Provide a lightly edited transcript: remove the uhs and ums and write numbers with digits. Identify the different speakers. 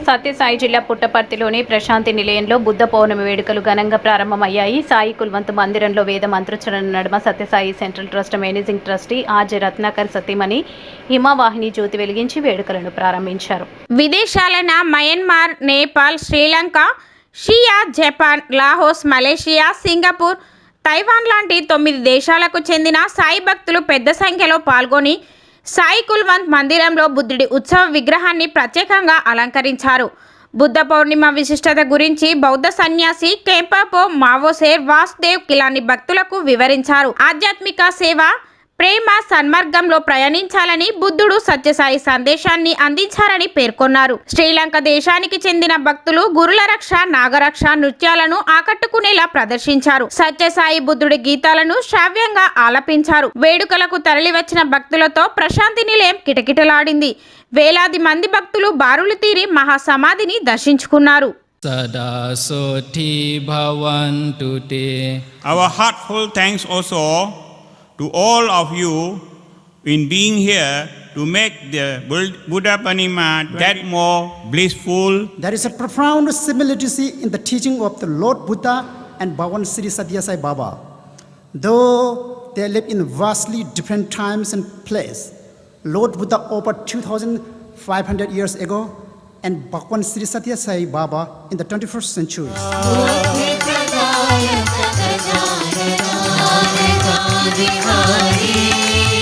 Speaker 1: సత్యసాయి జిల్లా పుట్టపర్తిలోని ప్రశాంతి నిలయంలో బుద్ధ పౌర్ణమి వేడుకలు ఘనంగా ప్రారంభమయ్యాయి. సాయి కుల్వంత్ మందిరంలో వేద మంత్రోచ్చరణ నడుమ Sathya Sai central trust managing trustee RJ Ratnakar సతీమణి హిమవాహిని జ్యోతి వెలిగించి వేడుకలను ప్రారంభించారు.
Speaker 2: విదేశాలైన మయన్మార్, నేపాల్, శ్రీలంక, షియా, Japan, Laos, Malaysia, Singapore, Taiwan లాంటి 9 దేశాలకు చెందిన సాయి భక్తులు పెద్ద సంఖ్యలో పాల్గొని సాయి కుల్వంత్ మందిరంలో బుద్ధుడి ఉత్సవ విగ్రహాన్ని ప్రత్యేకంగా అలంకరించారు. బుద్ధ పౌర్ణిమ విశిష్టత గురించి బౌద్ధ సన్యాసి కెంపపో మావోసేర్ వాసుదేవ్ కిలాని భక్తులకు వివరించారు. ఆధ్యాత్మిక సేవ, ప్రేమ, సన్మార్గంలో ప్రయాణించాలని బుద్ధుడు సత్యసాయి సందేశాన్ని అందించారని పేర్కొన్నారు. శ్రీలంక దేశానికి చెందిన భక్తులు గురుల రక్ష, నాగరక్ష నృత్యాలను ఆకట్టుకునేలా ప్రదర్శించారు. సత్యసాయి బుద్ధుడి గీతాలను శ్రావ్యంగా ఆలపించారు. వేడుకలకు తరలివచ్చిన భక్తులతో ప్రశాంతి నిలయం కిటకిటలాడింది. వేలాది మంది భక్తులు బారులు తీరి మహాసమాధిని దర్శించుకున్నారు.
Speaker 3: Sadasoti bhavantu te.
Speaker 4: Our heartful thanks also to all of you in being here to make the Buddha Purnima that more blissful.
Speaker 5: There is a profound similarity in the teaching of the Lord Buddha and Bhagavan Sri Satya Sai Baba. Though they live in vastly different times and place, Lord Buddha over 2,500 years ago and Bhagavan Sri Satya Sai Baba in the 21st century.
Speaker 6: Hari